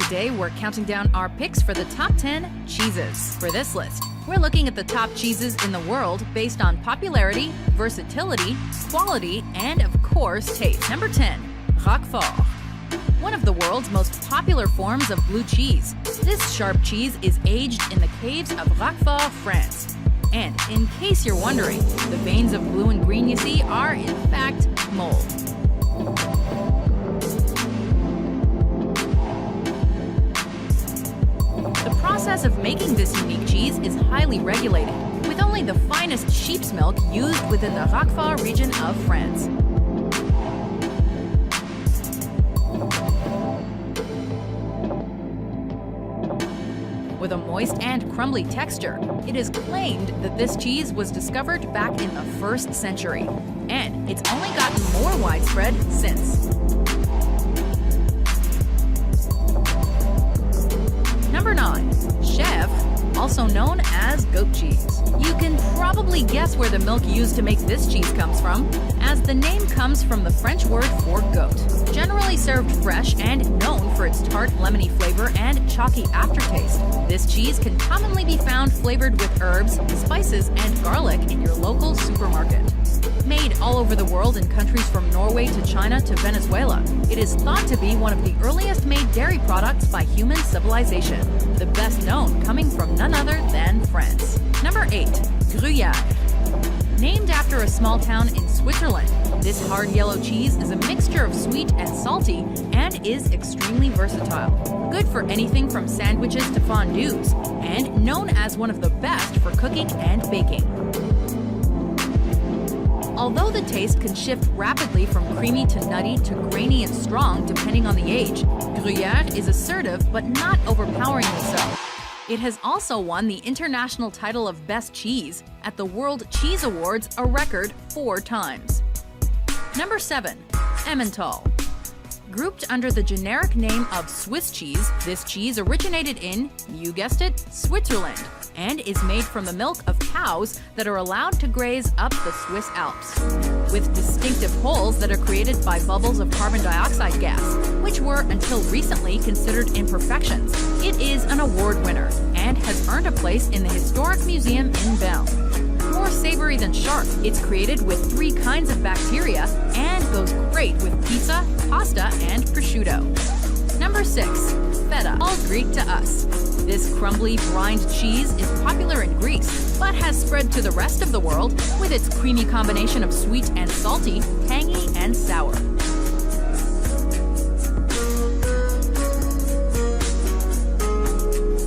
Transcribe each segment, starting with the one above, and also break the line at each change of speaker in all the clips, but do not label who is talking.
Today, we're counting down our picks for the top 10 cheeses. For this list, we're looking at the top cheeses in the world based on popularity, versatility, quality, and of course, taste. Number 10, Roquefort. One of the world's most popular forms of blue cheese. This sharp cheese is aged in the caves of Roquefort, France. And in case you're wondering, the veins of blue and green you see are in fact mold. The process of making this unique cheese is highly regulated, with only the finest sheep's milk used within the Roquefort region of France. With a moist and crumbly texture, it is claimed that this cheese was discovered back in the 1st century, and it's only gotten more widespread since. Number 9, Chèvre, also known as goat cheese. You can probably guess where the milk used to make this cheese comes from, as the name comes from the French word for goat. Generally served fresh and known for its tart, lemony flavor and chalky aftertaste, this cheese can commonly be found flavored with herbs, spices, and garlic in your local supermarket. Made all over the world in countries from Norway to China to Venezuela, it is thought to be one of the earliest made dairy products by human civilization, the best known coming from none other than France. Number 8, Gruyère. Named after a small town in Switzerland, this hard yellow cheese is a mixture of sweet and salty and is extremely versatile. Good for anything from sandwiches to fondues, and known as one of the best for cooking and baking. Although the taste can shift rapidly from creamy to nutty to grainy and strong depending on the age, Gruyère is assertive but not overpoweringly so. It has also won the international title of Best Cheese at the World Cheese Awards a record 4 times. Number 7, Emmental. Grouped under the generic name of Swiss cheese, this cheese originated in, you guessed it, Switzerland, and is made from the milk of cows that are allowed to graze up the Swiss Alps. With distinctive holes that are created by bubbles of carbon dioxide gas, which were until recently considered imperfections, it is an award winner and has earned a place in the Historic Museum in Bern. More savory than sharp, it's created with 3 kinds of bacteria and goes great with pizza, pasta, and prosciutto. Number 6, Feta, all Greek to us. This crumbly, brined cheese is popular in Greece, but has spread to the rest of the world with its creamy combination of sweet and salty, tangy and sour.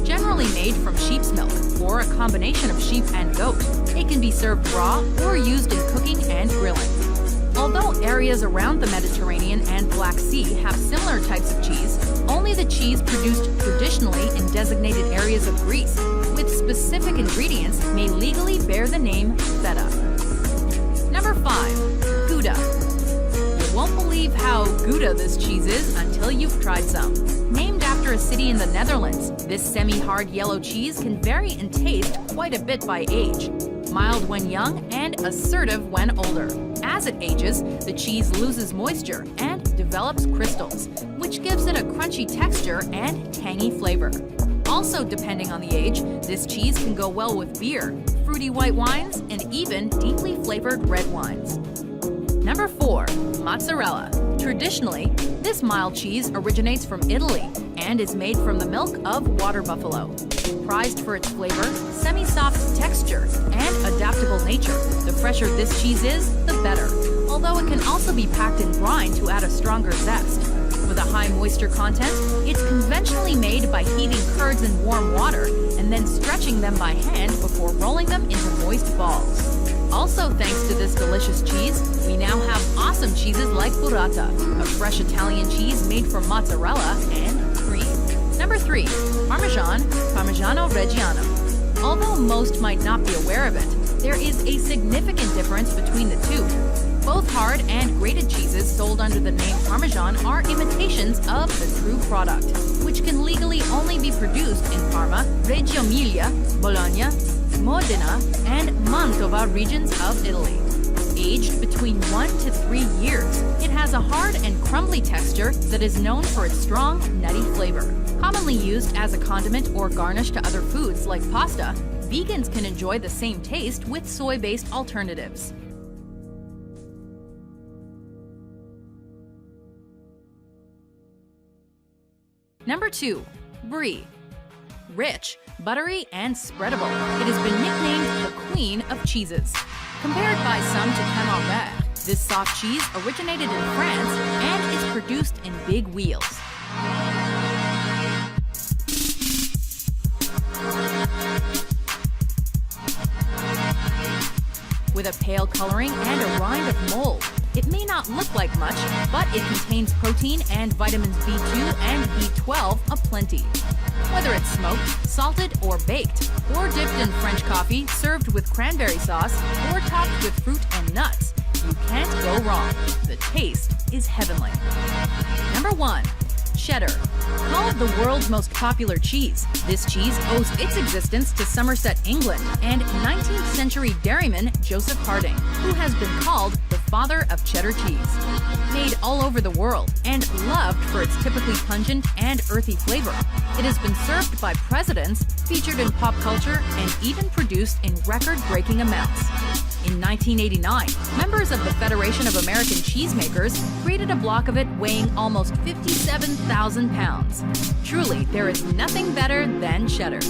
Generally made from sheep's milk, or a combination of sheep and goat, it can be served raw or used in cooking and grilling. Although areas around the Mediterranean and Black Sea have similar types of cheese, only the cheese produced traditionally in designated areas of Greece with specific ingredients may legally bear the name feta. Number 5, Gouda. You won't believe how Gouda this cheese is until you've tried some. Named after a city in the Netherlands, this semi-hard yellow cheese can vary in taste quite a bit by age. Mild when young and assertive when older. As it ages, the cheese loses moisture and develops crystals, which gives it a crunchy texture and tangy flavor. Also, depending on the age, this cheese can go well with beer, fruity white wines, and even deeply flavored red wines. Number 4, mozzarella. Traditionally, this mild cheese originates from Italy and is made from the milk of water buffalo. Prized for its flavor, semi-soft texture, and adaptable nature, the fresher this cheese is, the better, although it can also be packed in brine to add a stronger zest. With a high moisture content, it's conventionally made by heating curds in warm water and then stretching them by hand before rolling them into moist balls. Also, thanks to this delicious cheese, we now have awesome cheeses like burrata, a fresh Italian cheese made from mozzarella and cream. Number 3, Parmesan, Parmigiano Reggiano. Although most might not be aware of it, there is a significant difference between the two. Both hard and grated cheeses sold under the name Parmesan are imitations of the true product, which can legally only be produced in Parma, Reggio Emilia, Bologna, Modena, and Mantova regions of Italy. aged between 1 to 3 years. It has a hard and crumbly texture that is known for its strong, nutty flavor. Commonly used as a condiment or garnish to other foods like pasta, vegans can enjoy the same taste with soy-based alternatives. Number 2. Brie. Rich, buttery, and spreadable, it has been nicknamed the Queen of Cheeses. Compared by some to Camembert, this soft cheese originated in France and is produced in big wheels. With a pale coloring and a rind of mold, it may not look like much, but it contains protein and vitamins B2 and B12 aplenty. Whether it's smoked, salted, or baked, or dipped in French coffee, served with cranberry sauce, or topped with fruit and nuts, you can't go wrong. The taste is heavenly. Number 1. Cheddar. Called the world's most popular cheese, this cheese owes its existence to Somerset, England, and 19th century dairyman Joseph Harding, who has been called the father of cheddar cheese. Made all over the world and loved for its typically pungent and earthy flavor, it has been served by presidents, featured in pop culture, and even produced in record-breaking amounts. In 1989, members of the Federation of American Cheesemakers created a block of it weighing almost 57,000 pounds. Truly, there is nothing better than cheddar.